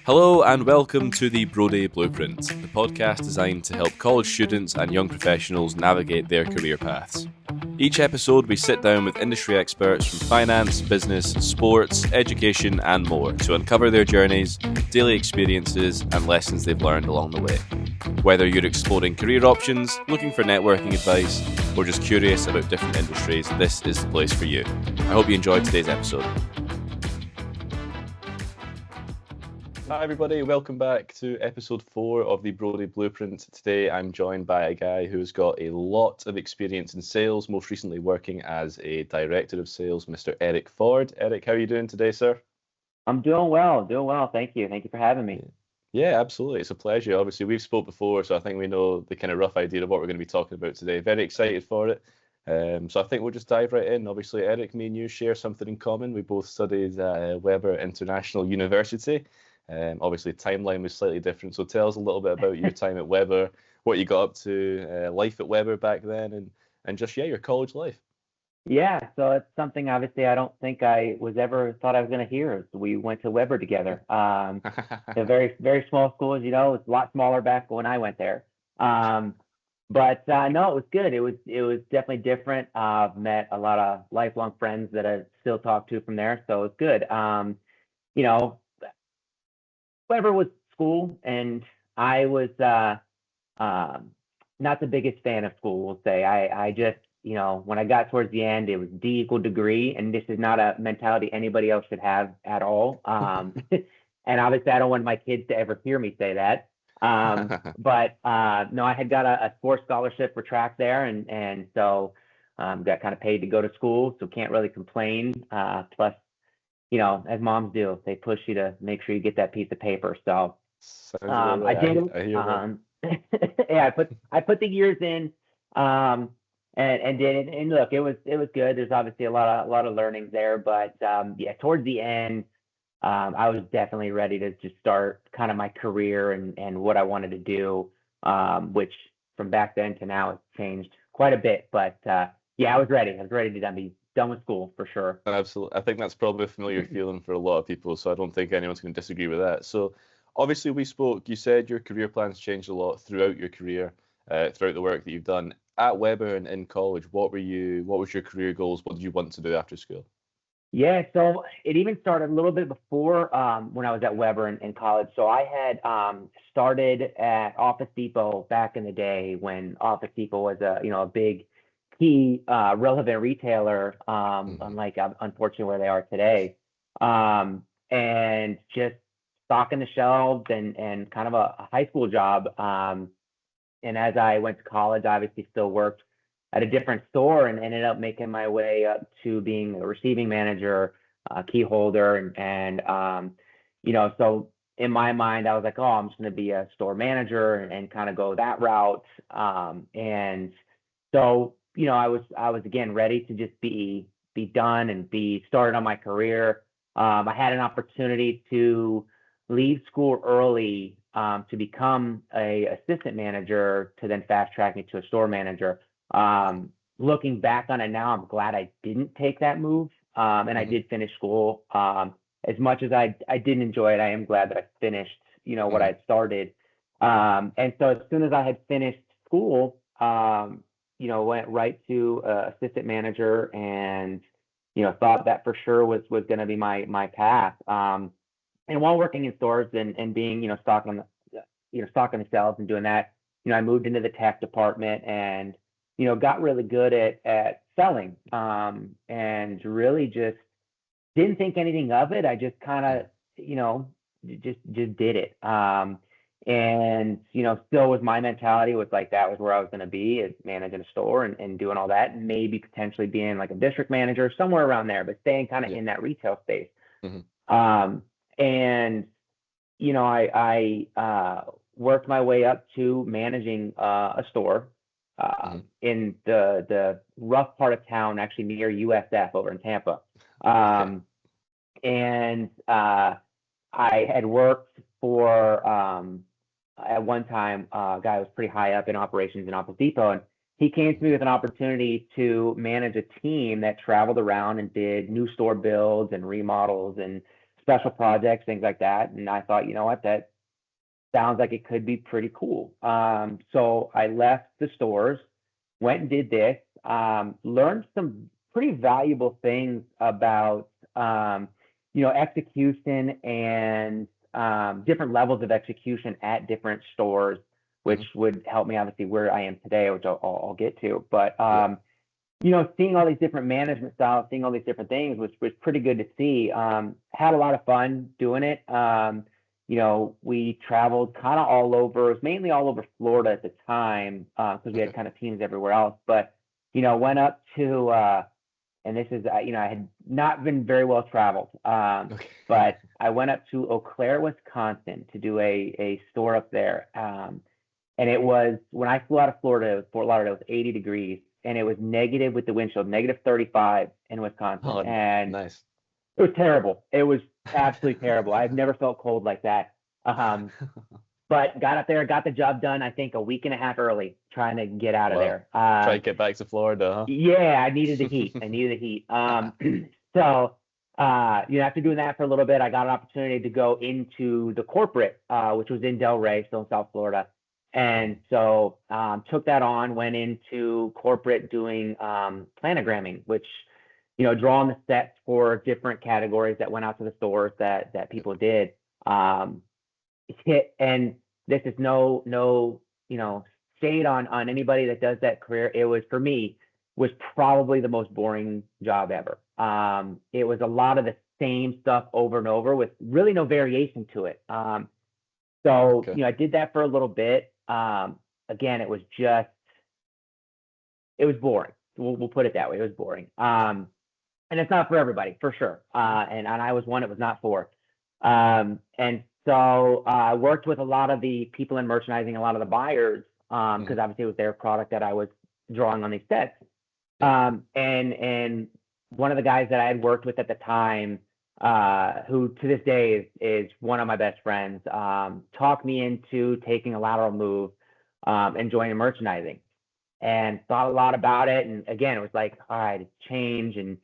Hello and welcome to the Brodie Blueprint, the podcast designed to help college students and young professionals navigate their career paths. Each episode, we sit down with industry experts from finance, business, sports, education, and more to uncover their journeys, daily experiences, and lessons they've learned along the way. Whether you're exploring career options, looking for networking advice, or just curious about different industries, this is the place for you. I hope you enjoyed today's episode. Hi everybody, welcome back to episode 4 of the Brodie Blueprint. Today I'm joined by a guy who's got a lot of experience in sales, most recently working as a director of sales, Mr. Eric Ford. Eric, how are you doing today, sir? I'm doing well. Thank you. Thank you for having me. Yeah, absolutely. It's a pleasure. Obviously, we've spoke before, so I think we know the kind of rough idea of what we're going to be talking about today. Very excited for it. So I think we'll just dive right in. Obviously, Eric, me and you share something in common. We both studied at Weber International University. Obviously, timeline was slightly different. So tell us a little bit about your time at Weber, what you got up to, life at Weber back then, and just, your college life. Yeah, so it's something obviously I don't think I was ever thought I was going to hear. We went to Weber together. A very, very small school, as you know. It's a lot smaller back when I went there. But no, it was good. It was definitely different. Met a lot of lifelong friends that I still talk to from there. So it's good. Weber was school, and I was not the biggest fan of school, we'll say. I just, when I got towards the end, it was D equal degree, and this is not a mentality anybody else should have at all. And obviously, I don't want my kids to ever hear me say that. But no, I had got a sports scholarship for track there, and so got kind of paid to go to school, so can't really complain. Plus, as moms do, they push you to make sure you get that piece of paper. So I did it. I hear Yeah, I put the years in, and did it. And look, it was good. There's obviously a lot of learnings there, but towards the end, I was definitely ready to just start kind of my career and what I wanted to do, which from back then to now has changed quite a bit. But I was ready. I was ready to be done with school for sure. Absolutely. I think that's probably a familiar feeling for a lot of people, so I don't think anyone's going to disagree with that. So obviously we spoke, you said your career plans changed a lot throughout your career, throughout the work that you've done. At Weber and in college, what was your career goals? What did you want to do after school? Yeah, so it even started a little bit before when I was at Weber in college. So I had started at Office Depot back in the day when Office Depot was a big key relevant retailer, unlike unfortunately where they are today, and just stocking the shelves and kind of a high school job. And as I went to college, I obviously still worked at a different store and ended up making my way up to being a receiving manager, key holder, and so in my mind, I was like, oh, I'm just going to be a store manager and kind of go that route. And so I was again ready to just be done and be started on my career. I had an opportunity to leave school early to become a assistant manager to then fast track me to a store manager. Looking back on it now, I'm glad I didn't take that move. And I did finish school. As much as I didn't enjoy it, I am glad that I finished, what I had started. And so as soon as I had finished school, went right to assistant manager and, thought that for sure was going to be my path. And while working in stores and being, stocking the shelves and doing that, I moved into the tech department and, got really good at selling, and really just didn't think anything of it. I just kind of, just did it. And, still with my mentality was like, that was where I was going to be, is managing a store and doing all that, and maybe potentially being like a district manager somewhere around there, but staying kind of in that retail space. And, I worked my way up to managing a store in the rough part of town, actually near USF over in Tampa. And I had worked for, at one time, a guy who was pretty high up in operations in Office Depot, and he came to me with an opportunity to manage a team that traveled around and did new store builds and remodels and special projects, things like that. And I thought, you know what, that sounds like it could be pretty cool. So I left the stores, went and did this, learned some pretty valuable things about, execution and different levels of execution at different stores, which would help me obviously where I am today, which I'll get to. But seeing all these different management styles, seeing all these different things was pretty good to see. Had a lot of fun doing it. We traveled kind of all over. It was mainly all over Florida at the time because we had kind of teams everywhere else. But went up to and this is I had not been very well traveled, but I went up to Eau Claire, Wisconsin, to do a store up there. And it was when I flew out of Florida, it was Fort Lauderdale, it was 80 degrees, and it was negative with the wind chill, negative 35 in Wisconsin. Oh, and nice. It was terrible. It was absolutely terrible. I've never felt cold like that. But got up there, got the job done, I think a week and a half early, trying to get out of there. Try to get back to Florida, huh? Yeah, I needed the heat. So, after doing that for a little bit, I got an opportunity to go into the corporate, which was in Delray, still in South Florida. And so took that on, went into corporate doing planogramming, which, drawing the sets for different categories that went out to the stores that people did. And this is no shade on anybody that does that career. It was, for me, was probably the most boring job ever. It was a lot of the same stuff over and over with really no variation to it. I did that for a little bit. Again, it was boring. We'll put it that way. It was boring. And it's not for everybody, for sure. And I was one it was not for. So I worked with a lot of the people in merchandising, a lot of the buyers, because obviously it was their product that I was drawing on these sets. And one of the guys that I had worked with at the time, who to this day is one of my best friends, talked me into taking a lateral move and joining merchandising, and thought a lot about it. And again, it was like, all right, it's change. And,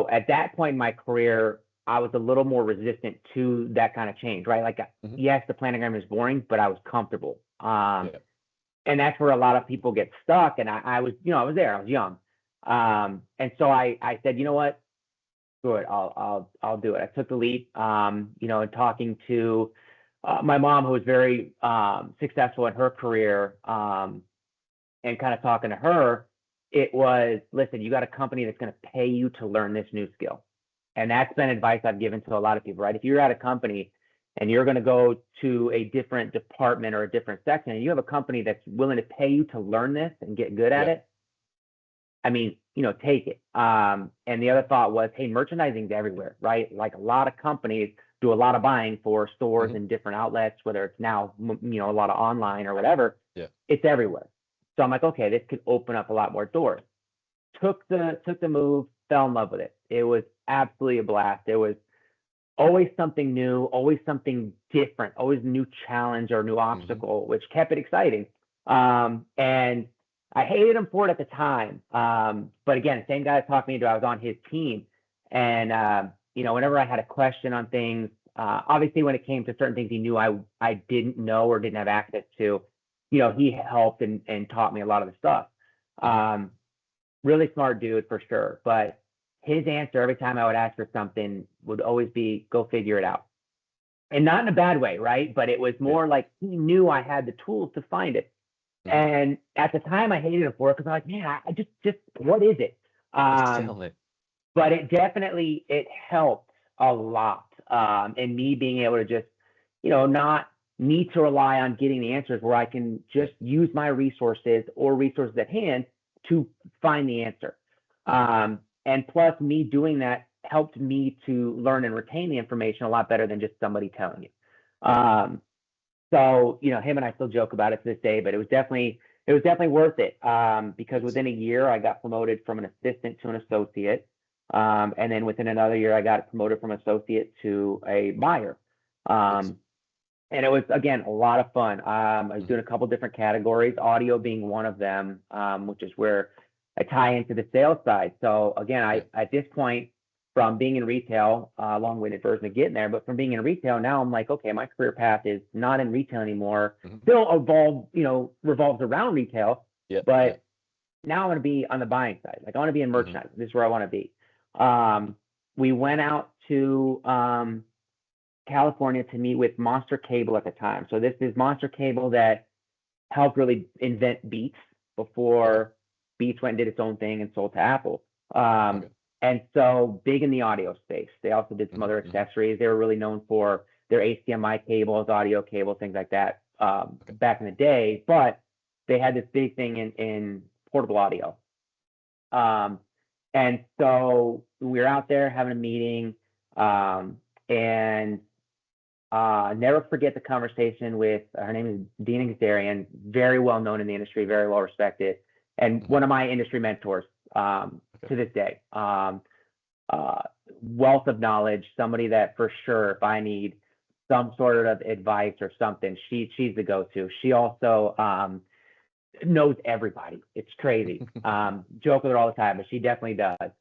at that point in my career, I was a little more resistant to that kind of change, right? Like, yes, the planogram is boring, but I was comfortable. And that's where a lot of people get stuck. And I was, I was there, I was young. And so I said, you know what? Good, I'll do it. I took the leap, and talking to my mom, who was very successful in her career, and kind of talking to her, it was, listen, you got a company that's going to pay you to learn this new skill. And that's been advice I've given to a lot of people, right? If you're at a company and you're going to go to a different department or a different section, and you have a company that's willing to pay you to learn this and get good at it, I mean, take it. And the other thought was, hey, merchandising's everywhere, right? Like, a lot of companies do a lot of buying for stores and different outlets, whether it's now, a lot of online or whatever. It's everywhere. So I'm like, okay, this could open up a lot more doors. Took the move, fell in love with it. It was absolutely a blast. It was always something new, always something different, always a new challenge or a new obstacle, which kept it exciting. And I hated him for it at the time. But again, same guy that talked me into, I was on his team. And, whenever I had a question on things, obviously when it came to certain things he knew I didn't know or didn't have access to, he helped and taught me a lot of the stuff. Really smart dude for sure. But his answer every time I would ask for something would always be, go figure it out. And not in a bad way, right? But it was more like he knew I had the tools to find it. And at the time, I hated him for it because I'm like, man, I just what is it? But it helped a lot in me being able to just, not need to rely on getting the answers, where I can just use my resources or resources at hand to find the answer. And plus, me doing that helped me to learn and retain the information a lot better than just somebody telling you. So, him and I still joke about it to this day, but it was definitely worth it, because within a year I got promoted from an assistant to an associate. And then within another year, I got promoted from associate to a buyer. And it was, again, a lot of fun. I was doing a couple different categories, audio being one of them, which is where I tie into the sales side. So again, at this point, from being in retail, long-winded version of getting there, but from being in retail, now I'm like, okay, my career path is not in retail anymore. Still revolves around retail, but now I want to be on the buying side. Like I want to be in merchandising. This is where I want to be. We went out to California to meet with Monster Cable at the time. So this is Monster Cable that helped really invent Beats before Beats went and did its own thing and sold to Apple. And so big in the audio space. They also did some other accessories. They were really known for their HDMI cables, audio cables, things like that back in the day. But they had this big thing in portable audio. And so we were out there having a meeting, and never forget the conversation with, her name is Dina Gazarian, very well known in the industry, very well respected, and one of my industry mentors to this day. Wealth of knowledge, somebody that for sure, if I need some sort of advice or something, she's the go-to. She also knows everybody. It's crazy. Joke with her all the time, but she definitely does.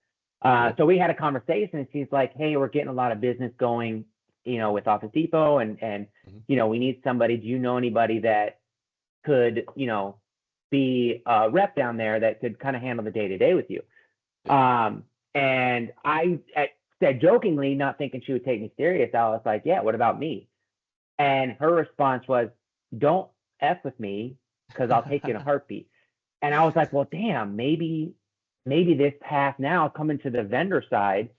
So we had a conversation, and she's like, hey, we're getting a lot of business going, with Office Depot, and we need somebody. Do you know anybody that could, be a rep down there that could kind of handle the day-to-day with you? And I said jokingly, not thinking she would take me serious, I was like, yeah, what about me? And her response was, don't F with me, because I'll take you in a heartbeat. And I was like, well, damn, maybe this path now coming to the vendor side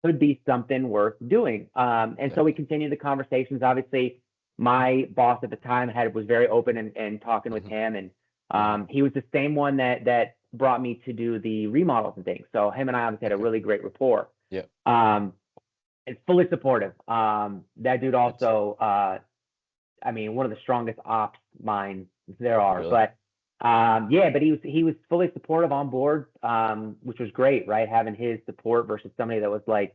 could be something worth doing. And so we continued the conversations. Obviously, my boss at the time was very open and talking with him. And he was the same one that brought me to do the remodels and things. So him and I obviously had a really great rapport. And fully supportive. That dude also, one of the strongest ops minds there are. Really? But but he was fully supportive on board, which was great, right? Having his support versus somebody that was like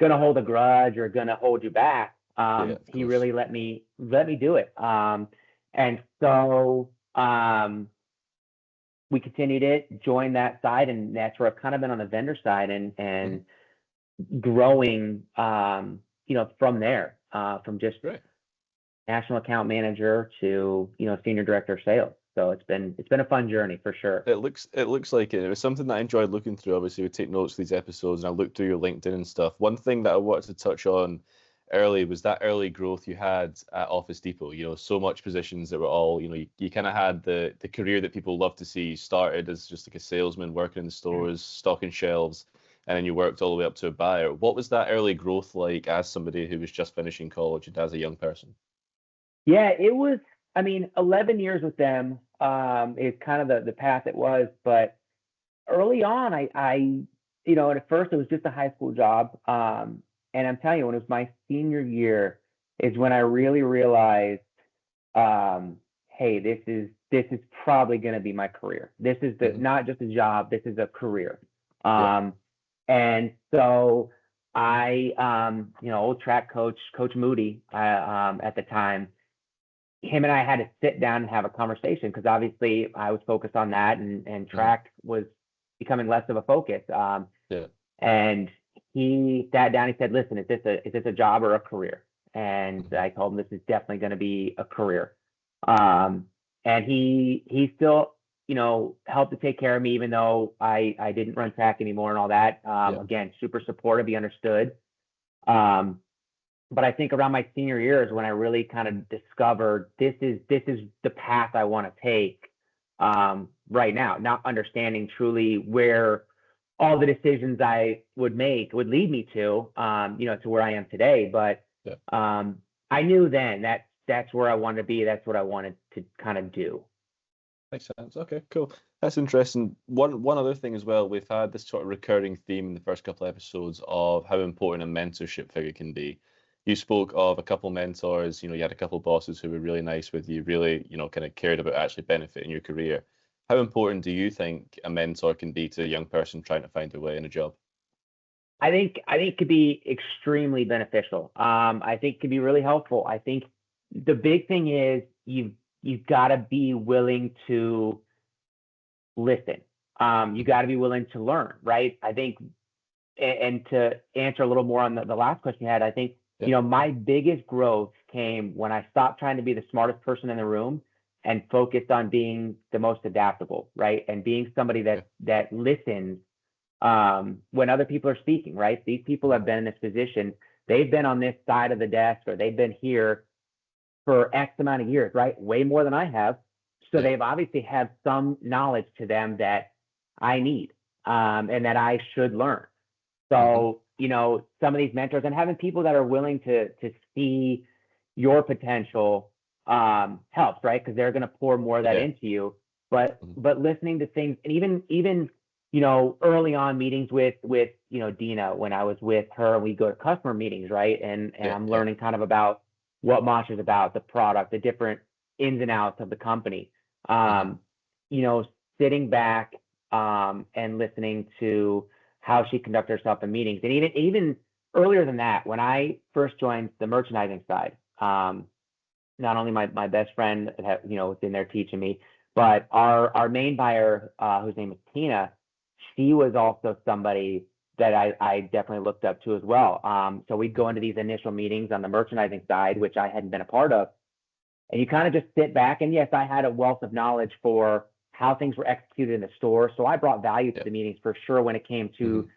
gonna hold a grudge or gonna hold you back. He really let me do it. And so we continued it, joined that side, and that's where I've kind of been on the vendor side and growing, from there, from just national account manager to senior director of sales. So it's been a fun journey for sure. It looks like it. It was something that I enjoyed looking through. Obviously, we take notes of these episodes, and I looked through your LinkedIn and stuff. One thing that I wanted to touch on early was that early growth you had at Office Depot. So much positions that were all, you kind of had the career that people love to see. You started as just like a salesman working in the stores, stocking shelves, and then you worked all the way up to a buyer. What was that early growth like as somebody who was just finishing college and as a young person? Yeah, it was, 11 years with them is kind of the path it was. But early on, I at first it was just a high school job. And I'm telling you, when it was my senior year is when I really realized, hey, this is probably going to be my career. This is not just a job. This is a career. And so I, old track coach, Coach Moody, at the time, him and I had to sit down and have a conversation because obviously I was focused on that and track was becoming less of a focus. And he sat down, he said, listen, is this a job or a career? And I told him this is definitely going to be a career. And he still, helped to take care of me, even though I didn't run track anymore and all that. Again, super supportive. He understood. But I think around my senior year is when I really kind of discovered this is the path I want to take right now, not understanding truly where all the decisions I would make would lead me to, to where I am today. But I knew then that that's where I wanted to be. That's what I wanted to kind of do. Makes sense. Okay, cool. That's interesting. One other thing as well, we've had this sort of recurring theme in the first couple of episodes of how important a mentorship figure can be. You spoke of a couple mentors, you had a couple bosses who were really nice with you, really, kind of cared about actually benefiting your career. How important do you think a mentor can be to a young person trying to find their way in a job? I think it could be extremely beneficial. I think it could be really helpful. I think the big thing is you've got to be willing to listen. You got to be willing to learn, right? I think and to answer a little more on the last question you had, I think, my biggest growth came when I stopped trying to be the smartest person in the room and focused on being the most adaptable, right? And being somebody that listens when other people are speaking, right? These people have been in this position. They've been on this side of the desk, or they've been here for X amount of years, right? Way more than I have. So they've obviously had some knowledge to them that I need, and that I should learn. So, some of these mentors and having people that are willing to see your potential helps, right? Because they're going to pour more of that into you. But listening to things, and even early on meetings with Dina, when I was with her, we go to customer meetings, right? And I'm learning kind of about what Mosh is about, the product, the different ins and outs of the company. Sitting back and listening to how she conducts herself in meetings. And even earlier than that, when I first joined the merchandising side, not only my best friend, was in there teaching me, but our main buyer, whose name is Tina, she was also somebody that I definitely looked up to as well. So we'd go into these initial meetings on the merchandising side, which I hadn't been a part of. And you kind of just sit back, and yes, I had a wealth of knowledge for how things were executed in the store. So I brought value to the meetings for sure when it came to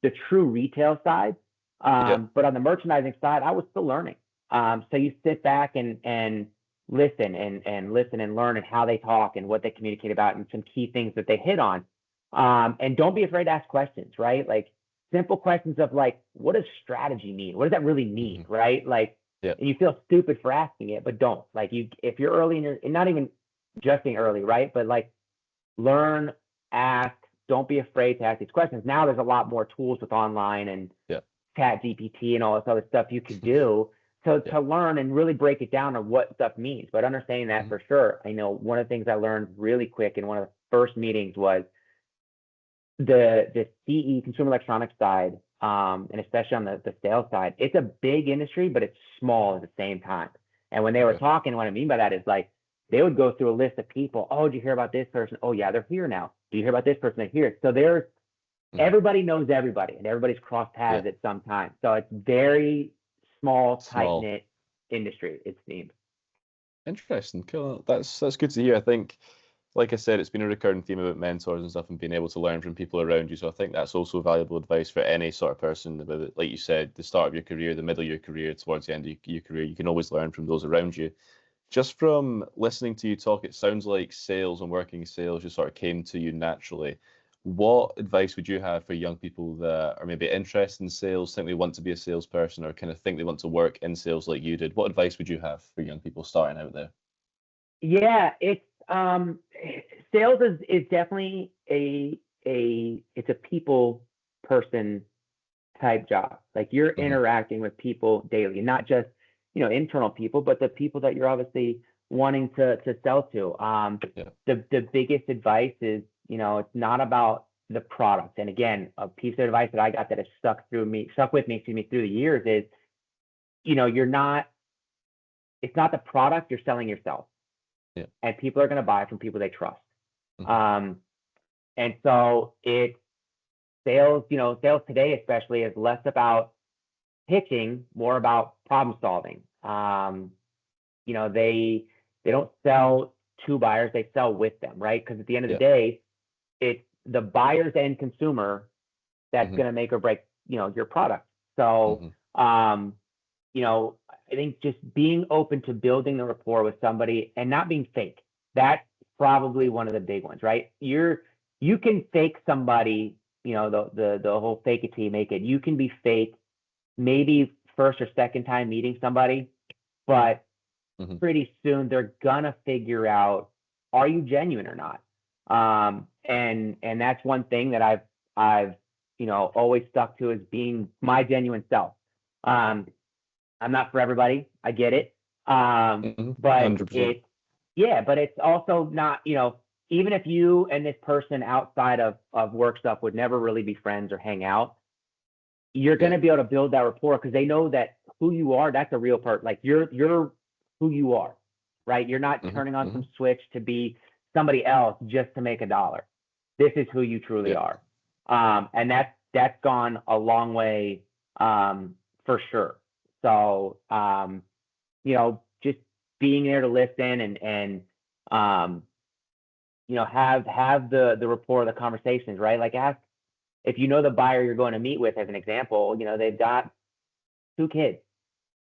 the true retail side. But on the merchandising side, I was still learning. So you sit back and listen and listen and learn, and how they talk and what they communicate about, and some key things that they hit on. And don't be afraid to ask questions, right? Like simple questions of like, what does strategy mean? What does that really mean? Right? Like, and you feel stupid for asking it, but don't. Like, if you're early and not even just being early, right? But like, learn, ask, don't be afraid to ask these questions. Now there's a lot more tools with online and Chat GPT and all this other stuff you can do to learn and really break it down on what stuff means. But understanding that for sure, I know one of the things I learned really quick in one of the first meetings was the CE, consumer electronics side, and especially on the sales side. It's a big industry, but it's small at the same time. And when they were talking, what I mean by that is like, they would go through a list of people. Oh, did you hear about this person? Oh yeah, they're here now. Do you hear about this person? They're here. So there's everybody knows everybody, and everybody's crossed paths at some time. So it's very small, tight-knit industry, it seems. Interesting. Cool. That's good to hear. I think, like I said, it's been a recurring theme about mentors and stuff, and being able to learn from people around you. So I think that's also valuable advice for any sort of person. Like you said, the start of your career, the middle of your career, towards the end of your career, you can always learn from those around you. Just from listening to you talk, it sounds like sales and working sales just sort of came to you naturally. What advice would you have for young people that are maybe interested in sales, think they want to be a salesperson, or kind of think they want to work in sales like you did? What advice would you have for young people starting out there? Yeah, it's sales is definitely it's a people person type job. Like, you're interacting with people daily, not just internal people, but the people that you're obviously wanting to sell to. The biggest advice is, it's not about the product. And again, a piece of advice that I got that has stuck with me, through the years is, it's not the product, you're selling yourself. And people are going to buy from people they trust. And so it's sales today, especially, is less about pitching, more about problem solving. They don't sell to buyers, they sell with them, right? Because at the end of the day, it's the buyer's end consumer that's going to make or break, your product. So, I think just being open to building the rapport with somebody and not being fake. That's probably one of the big ones, right? You can fake somebody, the whole fake it till you make it. You can be fake maybe first or second time meeting somebody, but pretty soon they're gonna figure out, are you genuine or not? And that's one thing that I've always stuck to, is being my genuine self. I'm not for everybody, I get it. But 100%. But it's also not, even if you and this person outside of work stuff would never really be friends or hang out, you're going to be able to build that rapport, because they know that who you are, that's a real part. Like, you're who you are, right? You're not turning on some switch to be somebody else just to make $1. This is who you truly are. And that's gone a long way, for sure. So, just being there to listen and, um, have the rapport, the conversations, right? Like ask if you know the buyer you're going to meet with, as an example, they've got 2 kids.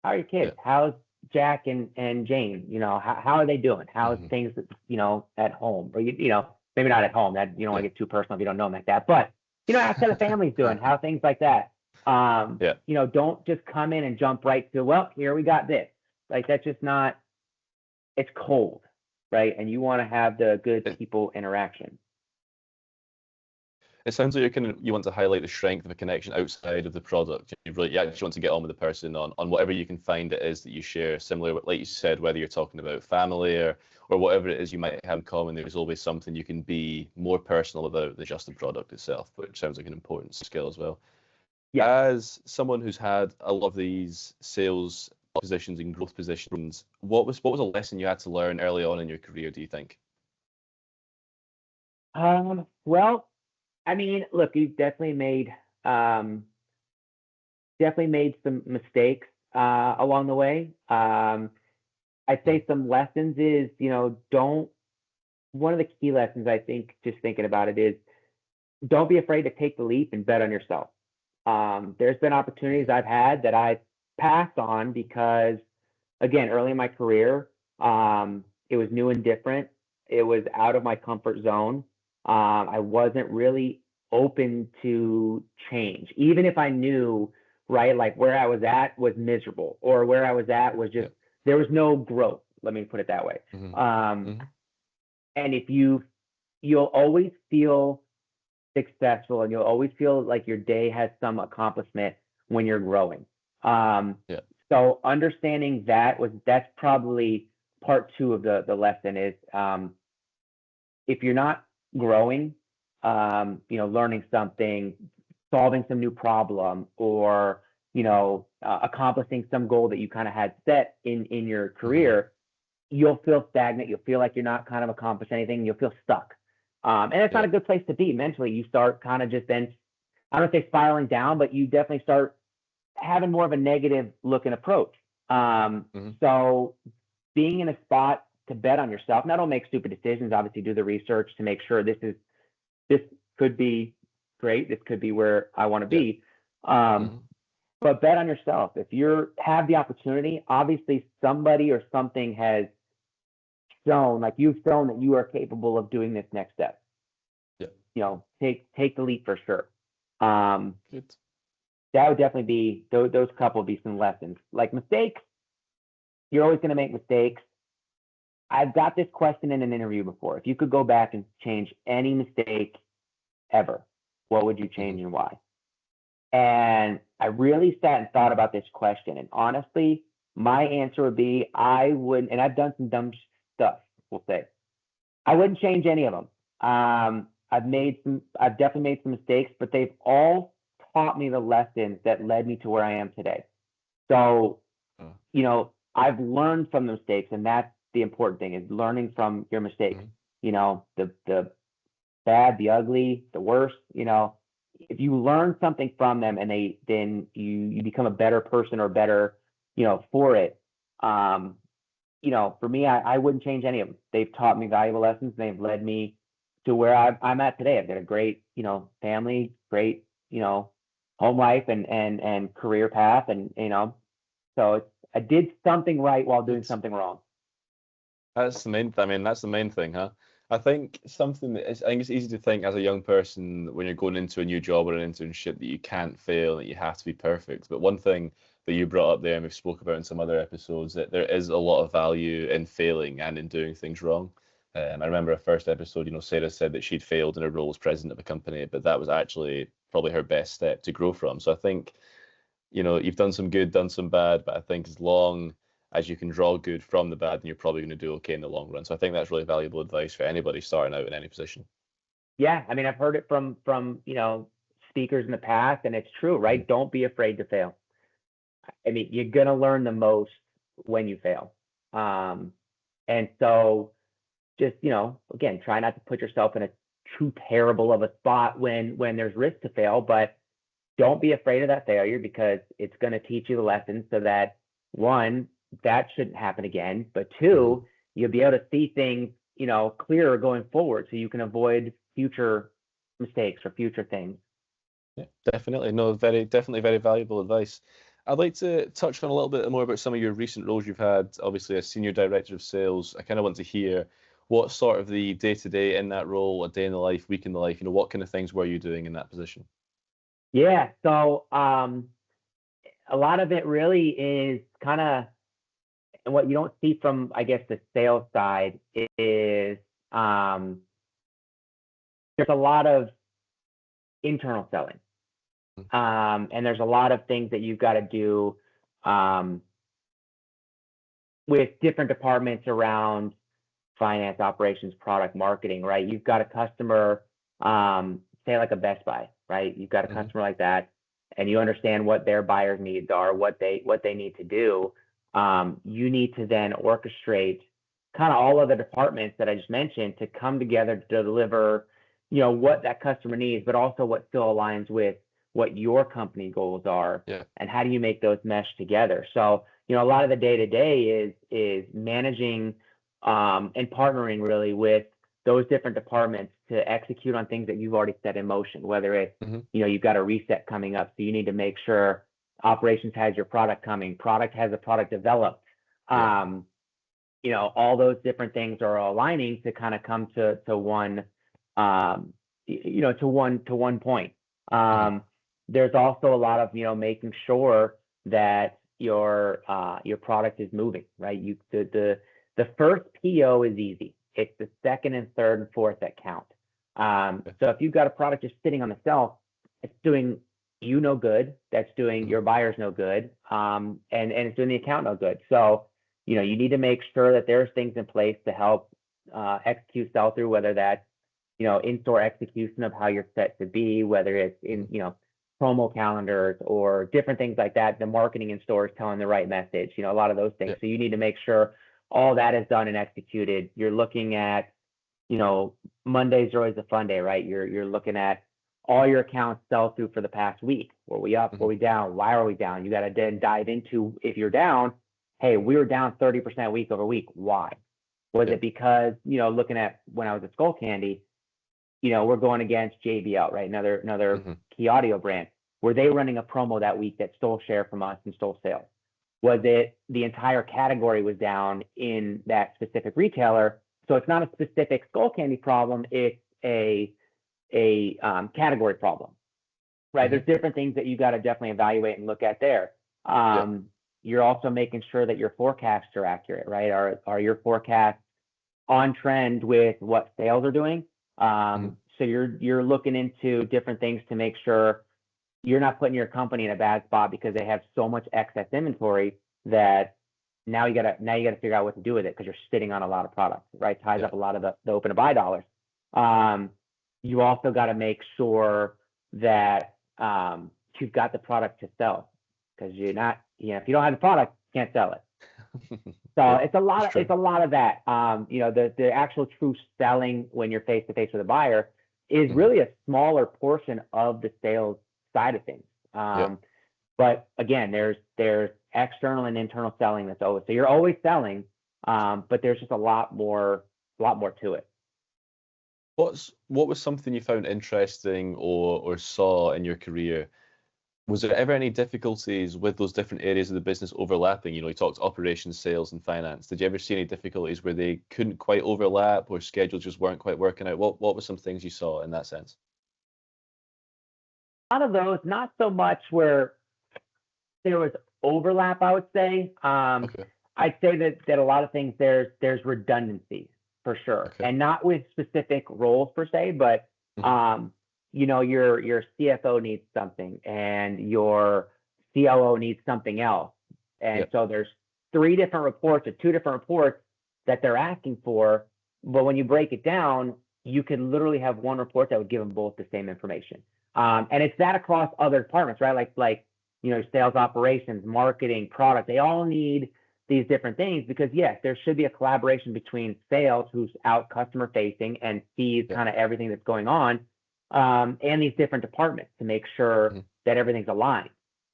How are your Yeah. kids? How's Jack and Jane? How are they doing? How's things, at home? Or, maybe not at home. That you don't want to get too personal if you don't know them like that. But, ask how the family's doing, how things like that. Yeah. Don't just come in and jump right to, well, here we got this. Like that's just not, it's cold, right? And you want to have the good people interaction. It sounds like you want to highlight the strength of a connection outside of the product. You actually want to get on with the person on whatever you can find it is that you share. Similar, like you said, whether you're talking about family or whatever it is you might have in common, there's always something you can be more personal about than just the product itself, which sounds like an important skill as well. Yeah. As someone who's had a lot of these sales positions and growth positions, what was a lesson you had to learn early on in your career, do you think? Well, I mean, look, you've um, definitely made some mistakes along the way. I'd say some lessons is, don't. One of the key lessons I think, just thinking about it, is don't be afraid to take the leap and bet on yourself. There's been opportunities I've had that I passed on because, again, early in my career, it was new and different. It was out of my comfort zone. I wasn't really open to change, even if I knew, right, like where I was at was miserable, or where I was at was just, there was no growth. Let me put it that way. And if you'll always feel successful, and you'll always feel like your day has some accomplishment when you're growing. So understanding that's probably part 2 of the lesson is, if you're not growing, learning something, solving some new problem, or, accomplishing some goal that you kind of had set in your career, you'll feel stagnant. You'll feel like you're not kind of accomplishing anything. You'll feel stuck. And it's not a good place to be mentally. You start kind of just then, I don't say spiraling down, but you definitely start having more of a negative looking approach. So being in a spot to bet on yourself, not only make stupid decisions, obviously do the research to make sure this could be great. This could be where I want to be. But bet on yourself. If have the opportunity, obviously somebody or something has shown, like you've shown, that you are capable of doing this next step. Take the leap for sure. Good. That would definitely be, those couple would be some lessons. Like mistakes, you're always going to make mistakes. I've got this question in an interview before. If you could go back and change any mistake ever, what would you change and why? And I really sat and thought about this question. And honestly, my answer would be, I wouldn't, and I've done some dumb stuff, we'll say. I wouldn't change any of them. I've definitely made some mistakes, but they've all taught me the lessons that led me to where I am today. So, I've learned from the mistakes, and that's the important thing, is learning from your mistakes. The bad, the ugly, the worst, if you learn something from them, and then you become a better person, or better, for it. For me, I wouldn't change any of them. They've taught me valuable lessons. They've led me to where I'm at today. I've got a great, family, great, home life and career path. And, so I did something right while doing something wrong. That's the main thing, huh? I think I think it's easy to think as a young person when you're going into a new job or an internship that you can't fail, that you have to be perfect. But one thing that you brought up there, and we've spoke about in some other episodes, that there is a lot of value in failing and in doing things wrong. I remember our first episode, Sarah said that she'd failed in her role as president of a company, but that was actually probably her best step to grow from. So I think, you've done some good, done some bad, but I think as long as you can draw good from the bad, then you're probably going to do okay in the long run. So I think that's really valuable advice for anybody starting out in any position. Yeah, I mean, I've heard it from speakers in the past, and it's true, right? Don't be afraid to fail. I mean, you're gonna learn the most when you fail. And so just, again, try not to put yourself in a too terrible of a spot when there's risk to fail, but don't be afraid of that failure, because it's going to teach you the lesson so that, one, that shouldn't happen again, but two, you'll be able to see things, clearer going forward, so you can avoid future mistakes or future things. Yeah, definitely. No, definitely very valuable advice. I'd like to touch on a little bit more about some of your recent roles you've had. Obviously, as senior director of sales, I kind of want to hear what sort of the day-to-day in that role, a day in the life, week in the life, what kind of things were you doing in that position? Yeah. So a lot of it really is kind of, and what you don't see from, I guess, the sales side is there's a lot of internal selling. And there's a lot of things that you've got to do with different departments around finance, operations, product, marketing, right? You've got a customer, say like a Best Buy, right? You've got a customer like that, and you understand what their buyers' needs are, what they need to do. You need to then orchestrate kind of all of the departments that I just mentioned to come together to deliver, what that customer needs, but also what still aligns with what your company goals are, and how do you make those mesh together. So, a lot of the day-to-day is managing and partnering really with those different departments to execute on things that you've already set in motion, whether it's, you've got a reset coming up, so you need to make sure operations has your product coming, product has a product developed. All those different things are aligning to kind of come to one, to one point. There's also a lot of, making sure that your product is moving, right? The first PO is easy. It's the second and third and fourth that count. So if you've got a product just sitting on the shelf, it's doing no good. That's doing your buyers no good. And it's doing the account no good. So, you need to make sure that there's things in place to help execute sell-through, whether that's, in-store execution of how you're set to be, whether it's in, promo calendars or different things like that. The marketing in stores telling the right message, a lot of those things. So you need to make sure all that is done and executed. You're looking at, Mondays are always a fun day, right? You're looking at all your accounts sell through for the past week. Were we up? Were we down? Why are we down? You got to then dive into, if you're down, hey, we were down 30% week over week. Why? Was it because, looking at when I was at Skullcandy, we're going against JBL, right? Another key audio brand. Were they running a promo that week that stole share from us and stole sales? Was it the entire category was down in that specific retailer? So it's not a specific Skullcandy problem. It's a category problem, right? There's different things that you got to definitely evaluate and look at there. You're also making sure that your forecasts are accurate, right? Are your forecasts on trend with what sales are doing? So you're looking into different things to make sure you're not putting your company in a bad spot because they have so much excess inventory that now you gotta figure out what to do with it, because you're sitting on a lot of products, right? Ties up a lot of the open to buy dollars. You also got to make sure that you've got the product to sell, because you're not, if you don't have the product, you can't sell it. So it's a lot of that. The actual true selling when you're face to face with a buyer is really a smaller portion of the sales side of things. But again, there's external and internal selling that's always, so you're always selling, but there's just a lot more to it. What was something you found interesting or saw in your career? Was there ever any difficulties with those different areas of the business overlapping? You talked operations, sales, and finance. Did you ever see any difficulties where they couldn't quite overlap, or schedules just weren't quite working out? What were some things you saw in that sense? A lot of those, not so much where there was overlap, I would say. I'd say that a lot of things there's redundancy for sure, and not with specific roles per se, but your CFO needs something and your COO needs something else, and so there's 3 different reports or 2 different reports that they're asking for. But when you break it down, you can literally have one report that would give them both the same information. And it's that across other departments, right? Like sales, operations, marketing, product. They all need these different things, because yes, there should be a collaboration between sales, who's out customer facing and sees kind of everything that's going on, and these different departments to make sure that everything's aligned.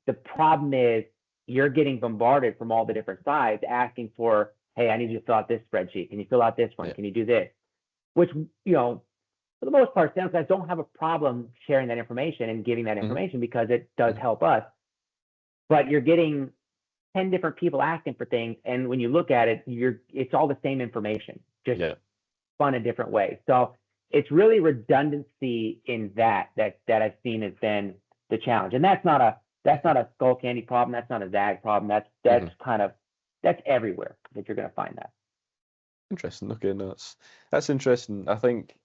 The problem is you're getting bombarded from all the different sides asking for, hey, I need you to fill out this spreadsheet. Can you fill out this one? Yeah. Can you do this? Which, for the most part, sales guys don't have a problem sharing that information and giving that information because it does help us. But you're getting 10 different people asking for things, and when you look at it, it's all the same information, just spun a different way. So it's really redundancy in that I've seen has been the challenge. And that's not a Skullcandy problem. That's not a ZAGG problem. That's everywhere that you're going to find that. Interesting. Okay, no, that's interesting. I think,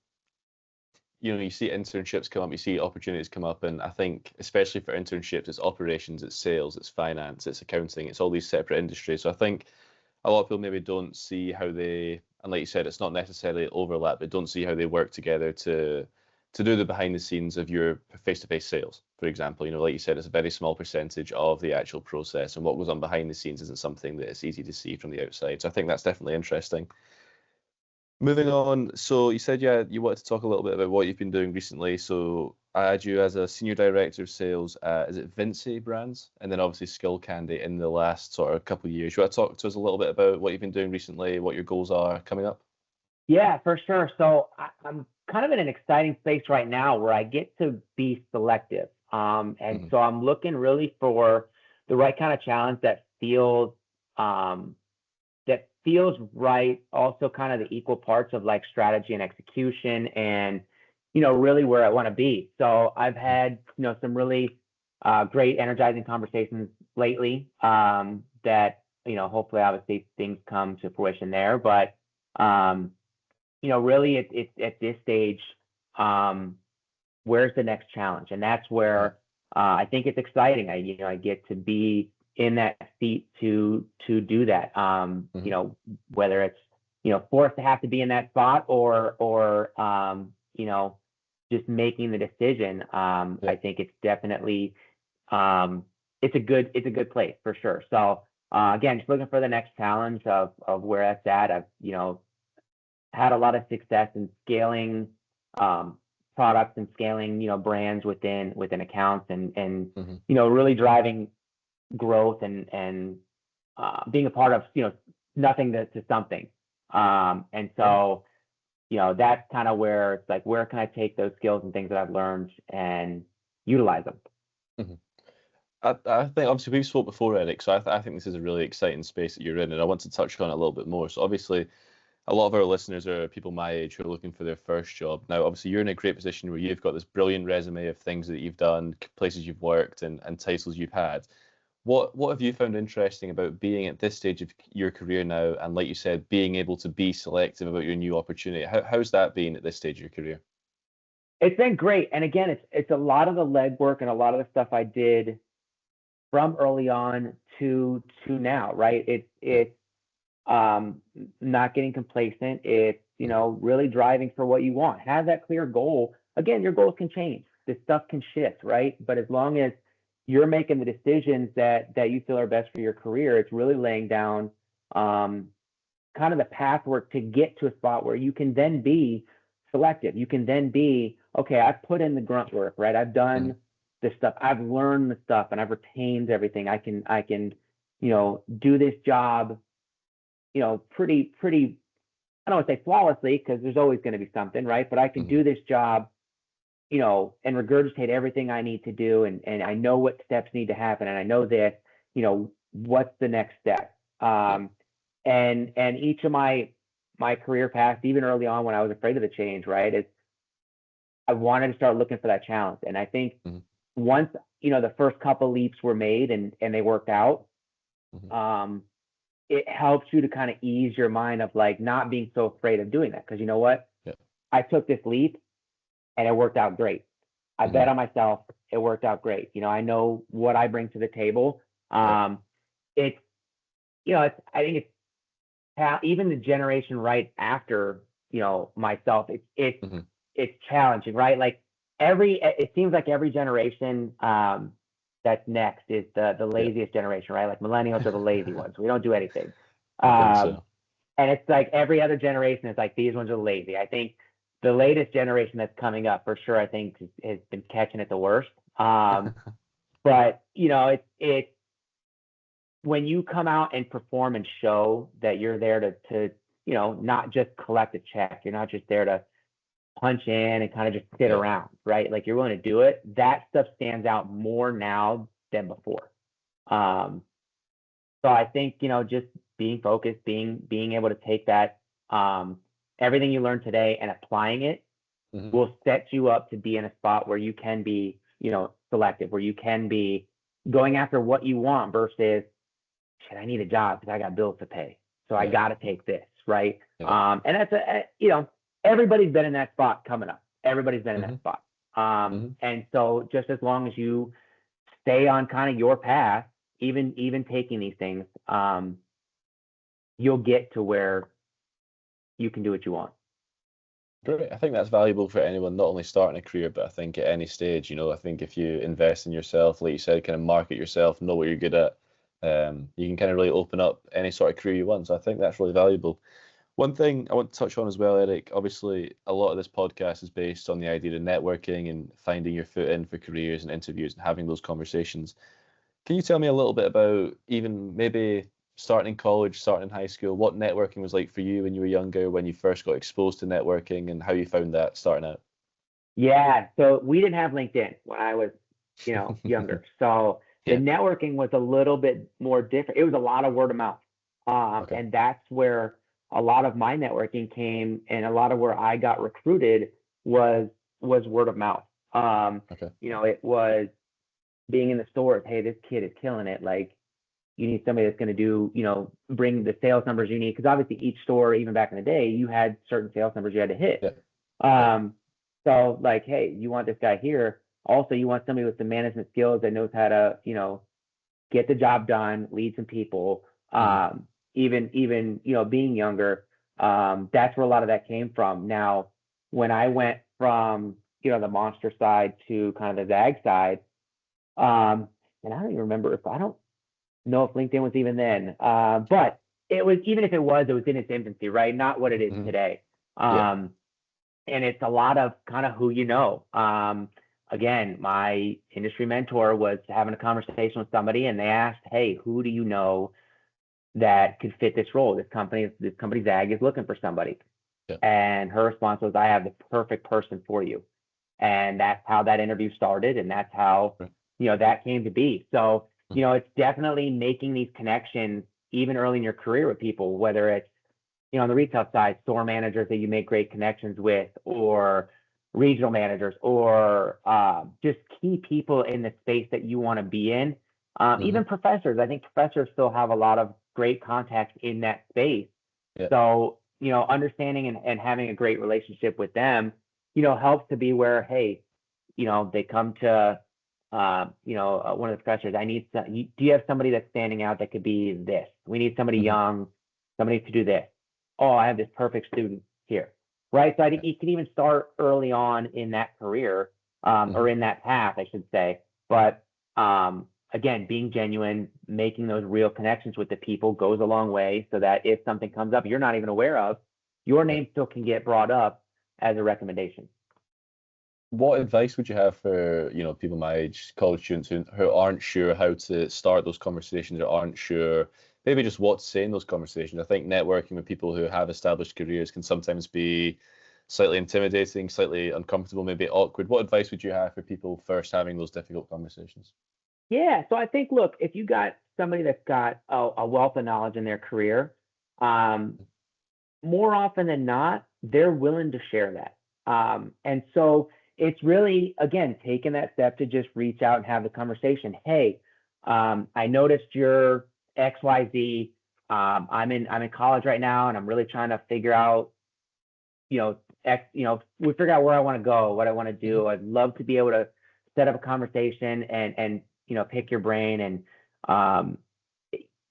you see internships come up, you see opportunities come up, and I think especially for internships, it's operations, it's sales, it's finance, it's accounting, it's all these separate industries. So I think a lot of people maybe don't see how they, and like you said, it's not necessarily overlap, but don't see how they work together to do the behind the scenes of your face-to-face sales, for example. Like you said, it's a very small percentage of the actual process, and what goes on behind the scenes isn't something that it's easy to see from the outside. So I think that's definitely interesting. Moving on, so you said you wanted to talk a little bit about what you've been doing recently. So I had you as a senior director of sales at, is it Vinci brands? And then obviously Skullcandy in the last sort of couple of years. You want to talk to us a little bit about what you've been doing recently, what your goals are coming up? Yeah, for sure. So I'm kind of in an exciting space right now where I get to be selective. So I'm looking really for the right kind of challenge that feels right, also kind of the equal parts of like strategy and execution and, really where I want to be. So I've had, some really great energizing conversations lately that, hopefully obviously things come to fruition there. But, really it's at this stage, where's the next challenge? And that's where I think it's exciting. I get to be in that seat to do that. Whether it's, forced to have to be in that spot or just making the decision. I think it's definitely, it's a good place for sure. So again, just looking for the next challenge of where that's at. I've, had a lot of success in scaling products and scaling, brands within accounts and really driving growth and being a part of, nothing to something. And so, that's kind of where it's like, where can I take those skills and things that I've learned and utilize them? I think obviously we've spoke before, Eric, so I think this is a really exciting space that you're in, and I want to touch on it a little bit more. So obviously, a lot of our listeners are people my age who are looking for their first job. Now, obviously, you're in a great position where you've got this brilliant resume of things that you've done, places you've worked, and titles you've had. What have you found interesting about being at this stage of your career now, and like you said, being able to be selective about your new opportunity? How's that been at this stage of your career? It's been great, and again, it's a lot of the legwork and a lot of the stuff I did from early on to now, right? It's not getting complacent. It's, really driving for what you want. Have that clear goal. Again, your goals can change. This stuff can shift, right? But as long as you're making the decisions that you feel are best for your career, it's really laying down kind of the pathwork to get to a spot where you can then be selective. You can then be, okay, I've put in the grunt work, right? I've done this stuff. I've learned the stuff and I've retained everything. I can, do this job, pretty, I don't want to say flawlessly, because there's always going to be something, right? But I can do this job, and regurgitate everything I need to do. And I know what steps need to happen. And I know this, what's the next step? And each of my career paths, even early on when I was afraid of the change, right, is I wanted to start looking for that challenge. And I think once, the first couple leaps were made and they worked out, it helps you to kind of ease your mind of like not being so afraid of doing that. Because you know what? Yeah. I took this leap and it worked out great. I bet on myself. It worked out great. I know what I bring to the table. I think it's even the generation right after, myself, it's challenging, right? Like it seems like every generation that's next is the laziest generation, right? Like millennials are the lazy ones. We don't do anything. And it's like every other generation is like, these ones are lazy. I think the latest generation that's coming up for sure, I think has been catching it the worst. But it's when you come out and perform and show that you're there to not just collect a check. You're not just there to punch in and kind of just sit Yeah. around, right? Like you're willing to do it. That stuff stands out more now than before. So I think, just being focused, being able to take that, everything you learned today and applying it will set you up to be in a spot where you can be, selective, where you can be going after what you want versus, shit, I need a job because I got bills to pay. So I got to take this, right? Yeah. And that's everybody's been in that spot coming up. Everybody's been in that spot. And so just as long as you stay on kind of your path, even taking these things, you'll get to where you can do what you want. Great. I think that's valuable for anyone, not only starting a career, but I think at any stage. I think if you invest in yourself, like you said, kind of market yourself, know what you're good at, you can kind of really open up any sort of career you want. So I think that's really valuable. One thing I want to touch on as well, Eric, obviously a lot of this podcast is based on the idea of networking and finding your foot in for careers and interviews and having those conversations. Can you tell me a little bit about even maybe starting in college, starting in high school, what networking was like for you when you were younger, when you first got exposed to networking, and how you found that starting out? Yeah. So we didn't have LinkedIn when I was, younger. So the Yeah. networking was a little bit more different. It was a lot of word of mouth. Okay. And that's where a lot of my networking came, and a lot of where I got recruited was word of mouth. Okay. It was being in the stores. Hey, this kid is killing it. Like, you need somebody that's going to do, bring the sales numbers you need. Because obviously each store, even back in the day, you had certain sales numbers you had to hit. Yeah. So like, hey, you want this guy here. Also, you want somebody with the management skills that knows how to, get the job done, lead some people. Even being younger, that's where a lot of that came from. Now, when I went from the monster side to kind of the ZAGG side, and I don't even remember I don't know if LinkedIn was even then, but it was, even if it was in its infancy, right? Not what it is today. Yeah. And it's a lot of kind of who you know. Again, my industry mentor was having a conversation with somebody, and they asked, "Hey, who do you know that could fit this role? This company ZAGG is looking for somebody." Yeah. And her response was, "I have the perfect person for you." And that's how that interview started, and that's how that came to be. So it's definitely making these connections even early in your career with people, whether it's on the retail side, store managers that you make great connections with, or regional managers, or just key people in the space that you want to be in. Even professors. I think professors still have a lot of great contacts in that space. Yeah. So, understanding and having a great relationship with them, helps to be where, hey, they come to, one of the professors, do you have somebody that's standing out that could be this? We need somebody young, somebody to do this. Oh, I have this perfect student here. Right. So I think you can even start early on in that career, or in that path, I should say. But again, being genuine, making those real connections with the people goes a long way, so that if something comes up you're not even aware of, your name still can get brought up as a recommendation. What advice would you have for, people my age, college students who aren't sure how to start those conversations, or aren't sure maybe just what to say in those conversations? I think networking with people who have established careers can sometimes be slightly intimidating, slightly uncomfortable, maybe awkward. What advice would you have for people first having those difficult conversations? Yeah. So I think, look, if you got somebody that's got a wealth of knowledge in their career, more often than not, they're willing to share that. And so it's really, again, taking that step to just reach out and have the conversation. Hey, I noticed you're XYZ. I'm in college right now, and I'm really trying to figure out, we figure out where I want to go, what I want to do. I'd love to be able to set up a conversation and pick your brain. And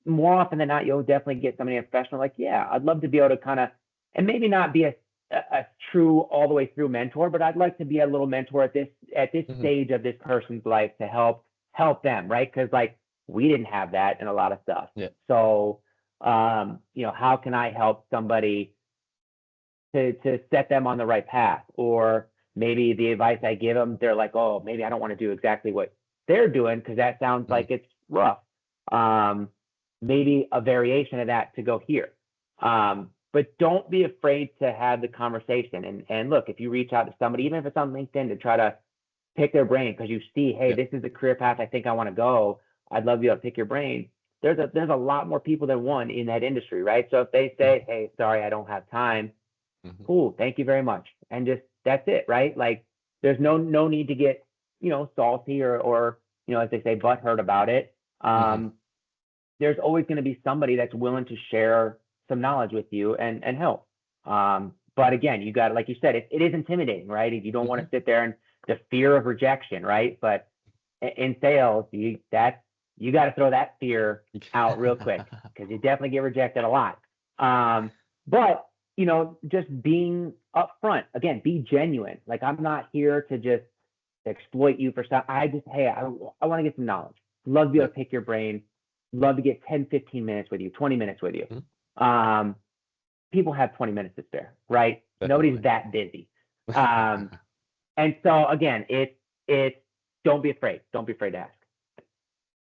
more often than not, you'll definitely get somebody professional like, yeah, I'd love to be able to kind of, and maybe not be a true all the way through mentor, but I'd like to be a little mentor at this stage of this person's life to help them, right? Because like we didn't have that in a lot of stuff. Yeah. So how can I help somebody to set them on the right path? Or maybe the advice I give them, they're like, oh, maybe I don't want to do exactly what they're doing, because that sounds like it's rough. Maybe a variation of that to go here. But don't be afraid to have the conversation. And look, if you reach out to somebody, even if it's on LinkedIn, to try to pick their brain because you see, hey, this is the career path I think I want to go. I'd love to be able to pick your brain. There's a lot more people than one in that industry, right? So if they say, hey, sorry, I don't have time, cool, thank you very much. And just, that's it, right? Like, there's no need to get, salty or as they say, butthurt about it. There's always going to be somebody that's willing to share some knowledge with you and help. But again, you got, like you said, it is intimidating, right? You don't want to sit there and the fear of rejection, right? But in sales, you got to throw that fear out real quick, because you definitely get rejected a lot. But just being upfront, again, be genuine. Like, I'm not here to just exploit you for stuff. I want to get some knowledge. Love to be able to pick your brain. Love to get 10, 15 minutes with you, 20 minutes with you. People have 20 minutes to spare, right? Definitely. Nobody's that busy. And so again, it's don't be afraid. Don't be afraid to ask.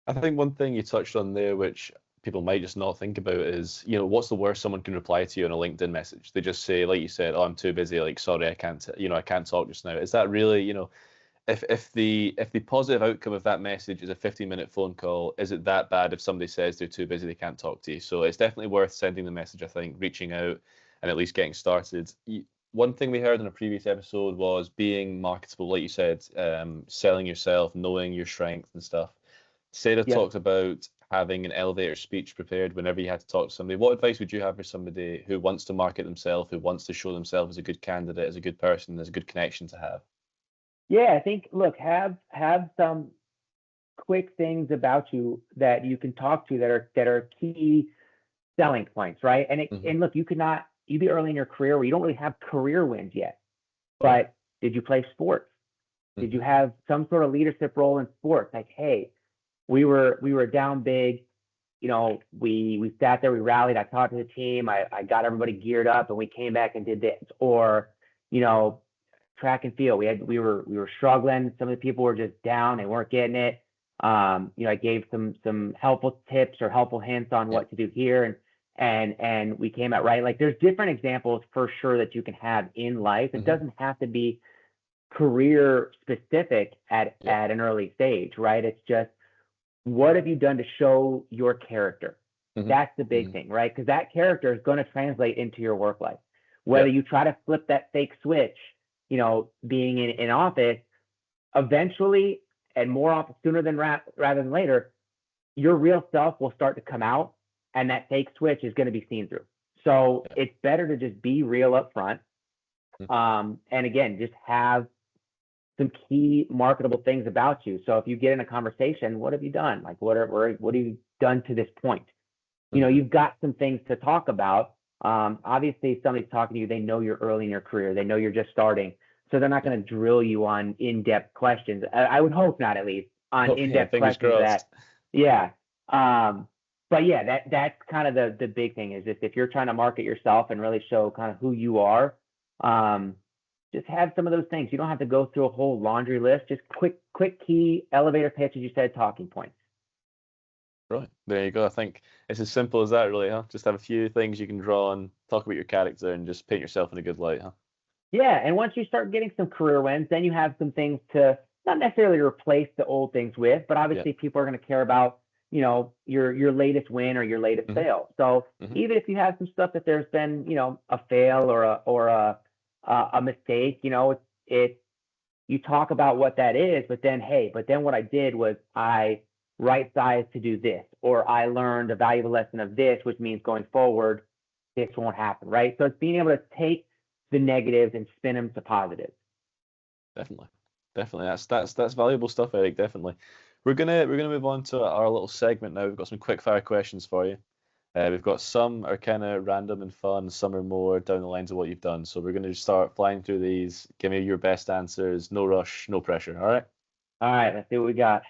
I think one thing you touched on there, which people might just not think about, is, what's the worst someone can reply to you on a LinkedIn message? They just say, like you said, oh, I'm too busy. Like, sorry, I can't, I can't talk just now. Is that really, if the positive outcome of that message is a 15-minute phone call, is it that bad if somebody says they're too busy, they can't talk to you? So it's definitely worth sending the message, I think, reaching out and at least getting started. One thing we heard in a previous episode was being marketable, like you said, selling yourself, knowing your strengths and stuff. Sarah talked about having an elevator speech prepared whenever you had to talk to somebody. What advice would you have for somebody who wants to market themselves, who wants to show themselves as a good candidate, as a good person, as a good connection to have? Yeah, I think, look, have some quick things about you that you can talk to that are key selling points, right? And and look, you'd be early in your career where you don't really have career wins yet, but did you play sports? Did you have some sort of leadership role in sports? Like, hey, we were down big, we sat there, we rallied, I talked to the team, I got everybody geared up, and we came back and did this. Or, track and field, we were struggling. Some of the people were just down, they weren't getting it. I gave some helpful tips or helpful hints on what to do here, and we came out right. Like, there's different examples for sure that you can have in life. It doesn't have to be career specific at an early stage, right? It's just, what have you done to show your character? That's the big thing, right? Because that character is going to translate into your work life. Whether you try to flip that fake switch, being in office, eventually, and more often sooner than rather than later, your real self will start to come out, and that fake switch is going to be seen through. So it's better to just be real up front. And again, just have some key marketable things about you. So if you get in a conversation, what have you done? Like, what have you done to this point? You've got some things to talk about. Obviously, if somebody's talking to you, they know you're early in your career. They know you're just starting. So they're not going to drill you on in-depth questions. I would hope not, at least, on in-depth questions. But yeah, that's kind of the big thing, is just, if you're trying to market yourself and really show kind of who you are, just have some of those things. You don't have to go through a whole laundry list. Just quick key elevator pitch, as you said, talking points. Right, there you go. I think it's as simple as that, really, huh? Just have a few things you can draw on, talk about your character, and just paint yourself in a good light, huh? Yeah, and once you start getting some career wins, then you have some things to not necessarily replace the old things with, but obviously people are going to care about, your latest win or your latest sale. So even if you have some stuff that there's been, a fail or a mistake, you talk about what that is, but then what I did was I right-sized to do this, or I learned a valuable lesson of this, which means going forward, this won't happen, right? So it's being able to take the negatives and spin them to positives. Definitely. That's valuable stuff, Eric. Definitely. We're gonna move on to our little segment now. We've got some quick fire questions for you. We've got some are kind of random and fun, some are more down the lines of what you've done. So we're going to start flying through these. Give me your best answers. No rush, no pressure. All right? All right, let's see what we got.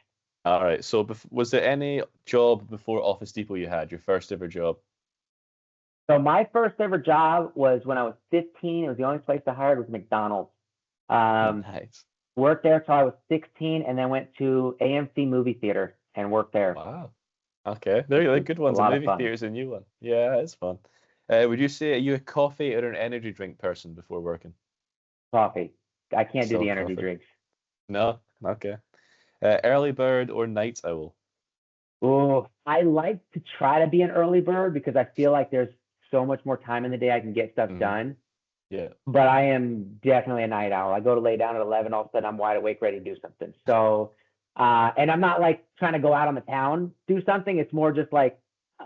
All right. So was there any job before Office Depot you had, your first ever job? So my first ever job was when I was 15. It was the only place I hired was McDonald's. Nice. Worked there till I was 16, and then went to AMC movie theater and worked there. Wow. Okay, they're good A ones. A lot of movie fun. theater's a new one. Yeah, it's fun. Would you say are you a coffee or an energy drink person before working? Coffee. I can't do Still the energy coffee. drinks. No? Okay. Early bird or night owl? Oh, I like to try to be an early bird because I feel like there's so much more time in the day I can get stuff Hmm. done. Yeah. But I am definitely a night owl. I go to lay down at 11, all of a sudden I'm wide awake, ready to do something. So, and I'm not like trying to go out on the town, do something. It's more just like,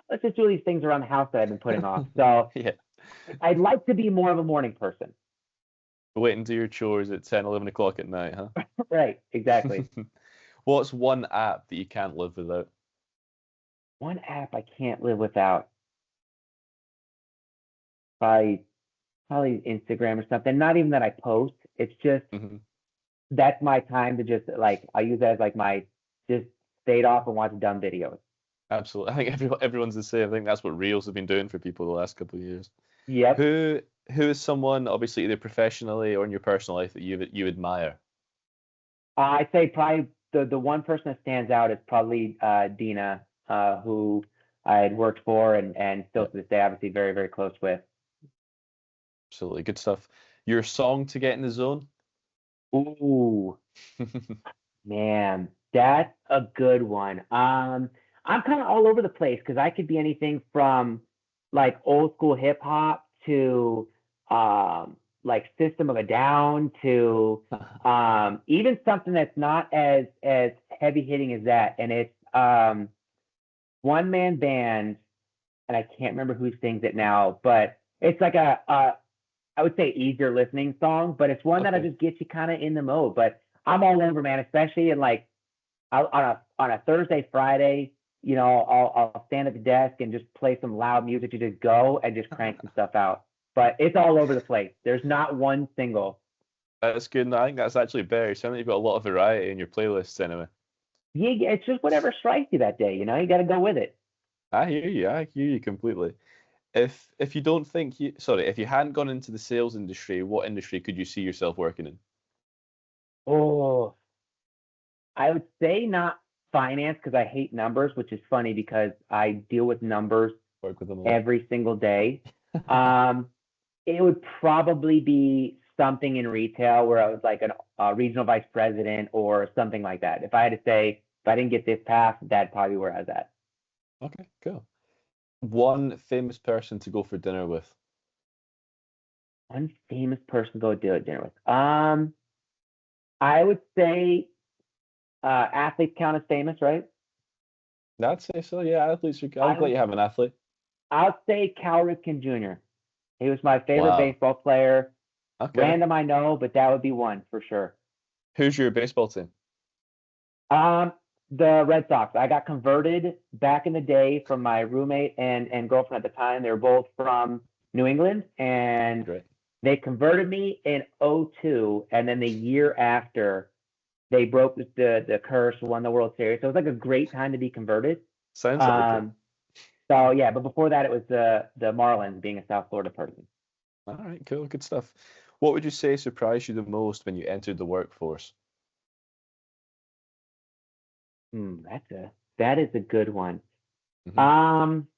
let's just do these things around the house that I've been putting off. So Yeah. I'd like to be more of a morning person. Waiting to your chores at 10, 11 o'clock at night, huh? Right, exactly. What's one app that you can't live without? One app I can't live without, probably, probably Instagram or something. Not even that I post. It's just, Hmm. that's my time to just like, I use that as like my, just fade off and watch dumb videos. Absolutely. I think everyone's the same. I think that's what Reels have been doing for people the last couple of years. Yep. Who who is someone, obviously either professionally or in your personal life, that you admire? I'd say probably the one person that stands out is probably Dina, who I had worked for and still Yeah, to this day, obviously very, very close with. absolutely. Good stuff. Your song to get in the zone? Ooh, man, that's a good one. I'm kind of all over the place because I could be anything from like old school hip hop to like System of a Down to even something that's not as heavy hitting as that, and it's one man band, and I can't remember who sings it now, but it's like a I would say easier listening song, but it's one that'll Okay. just get you kind of in the mode. But I'm all over, man, especially in like on a Thursday, Friday, I'll stand at the desk and just play some loud music to just go and just crank some stuff out. But it's all over the place. There's not one single. That's good. And I think that's actually better. You sound like you've got a lot of variety in your playlists anyway. Yeah, it's just whatever strikes you that day. You got to go with it. I hear you. I hear you completely. If you don't think you sorry, if you hadn't gone into the sales industry, what industry could you see yourself working in? Oh, I would say not finance because I hate numbers, which is funny because I deal with numbers Work with them a lot. every single day. Um, it would probably be something in retail where I was like a regional vice president or something like that. If I had to say, if I didn't get this path, that'd probably be where I was at. Okay, cool. One famous person to go for dinner with. One famous person to go to dinner with. I would say athletes count as famous, right? I'd say so, yeah. Athletes are, I'd I let would you have an athlete. I'll say Cal Ripken Jr. He was my favorite Wow. baseball player. Okay. Random, I know, but that would be one for sure. Who's your baseball team? Um, the Red Sox. I got converted back in the day from my roommate and girlfriend at the time. They were both from New England, and Great. they converted me in '02, and then the year after they broke the curse, won the World Series. So it was like a great time to be converted. Sounds like it. Um, so yeah, but before that, it was the Marlins, being a South Florida person. All right, cool, good stuff. What would you say surprised you the most when you entered the workforce? That is a good one. Hmm. Um,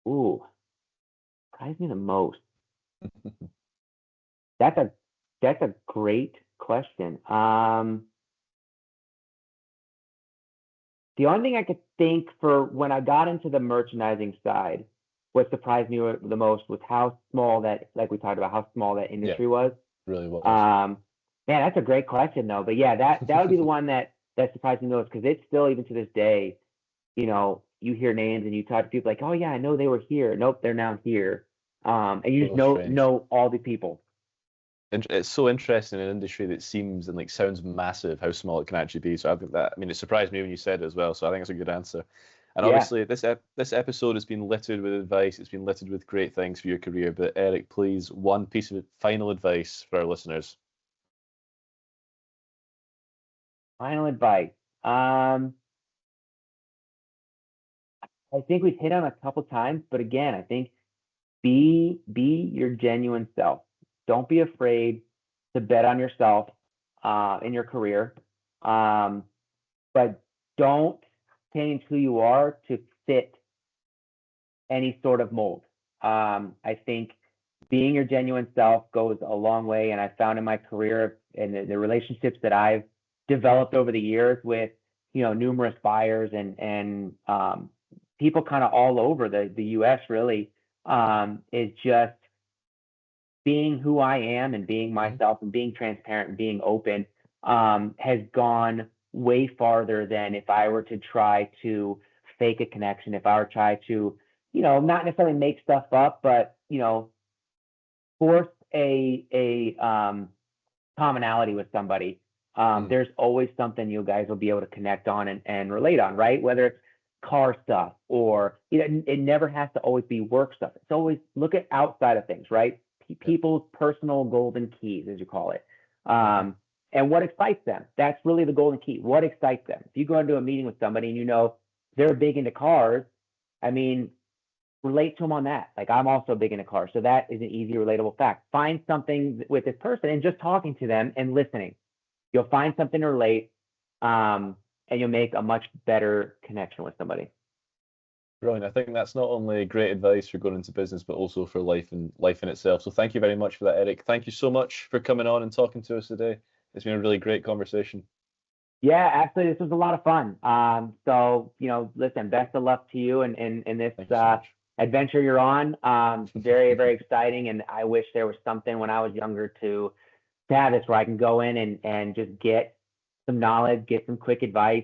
ooh, surprised me the most. That's a that's a great question. The only thing I could think for when I got into the merchandising side, what surprised me the most was how small that, like we talked about, how small that Yeah, industry was. really was. Um, Man, that's a great question though. But yeah, that would be the one that surprised me most because it's still even to this day, you hear names and you talk to people like, oh yeah, I know they were here. Nope, they're now here. And you just So know strange. know all the people. And it's so interesting in an industry that seems and like sounds massive, how small it can actually be. So I think that, I mean, it surprised me when you said it as well. So I think it's a good answer. And Yeah. obviously, this episode has been littered with advice. It's been littered with great things for your career. But Eric, please, one piece of final advice for our listeners. Final advice. Um, I think we've hit on a couple times, but again, I think be your genuine self. don't be afraid to bet on yourself in your career. But don't change who you are to fit any sort of mold. I think being your genuine self goes a long way. And I found in my career and the relationships that I've developed over the years with, numerous buyers and people kind of all over the US really, is just being who I am and being myself and being transparent and being open, has gone way farther than if I were to try to fake a connection, if I were to try to, not necessarily make stuff up, but, force a commonality with somebody. There's always something you guys will be able to connect on and relate on, right? Whether it's car stuff or, it never has to always be work stuff. It's always look at outside of things, right? People's personal golden keys, as you call it. And what excites them. That's really the golden key. What excites them? If you go into a meeting with somebody and they're big into cars, I mean, relate to them on that. Like, I'm also big into cars. So that is an easy, relatable fact. Find something with this person and just talking to them and listening. You'll find something to relate, and you'll make a much better connection with somebody. Brilliant. I think that's not only great advice for going into business, but also for life in itself. So thank you very much for that, Eric. Thank you so much for coming on and talking to us today. It's been a really great conversation. Yeah, absolutely. This was a lot of fun. So, listen, best of luck to you in this adventure you're on. Very, very exciting. And I wish there was something when I was younger to have this where I can go in and just get some knowledge, get some quick advice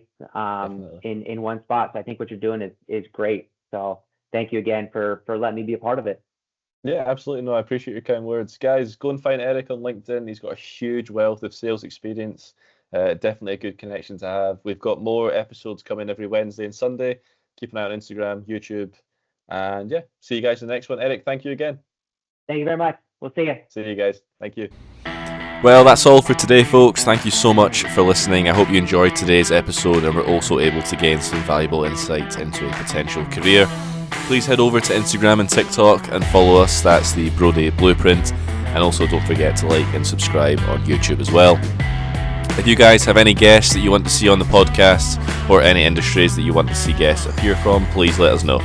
in one spot. So I think what you're doing is great. So thank you again for letting me be a part of it. Yeah, absolutely. No, I appreciate your kind words. Guys, go and find Eric on LinkedIn. He's got a huge wealth of sales experience. Definitely a good connection to have. We've got more episodes coming every Wednesday and Sunday. Keep an eye on Instagram, YouTube. And yeah, see you guys in the next one. Eric, thank you again. Thank you very much. We'll see you. See you guys. Thank you. Well, that's all for today, folks. Thank you so much for listening. I hope you enjoyed today's episode and were also able to gain some valuable insight into a potential career. Please head over to Instagram and TikTok and follow us. That's the Brodie Blueprint. And also don't forget to like and subscribe on YouTube as well. If you guys have any guests that you want to see on the podcast or any industries that you want to see guests appear from, please let us know.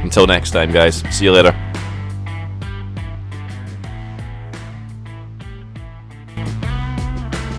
Until next time, guys. See you later.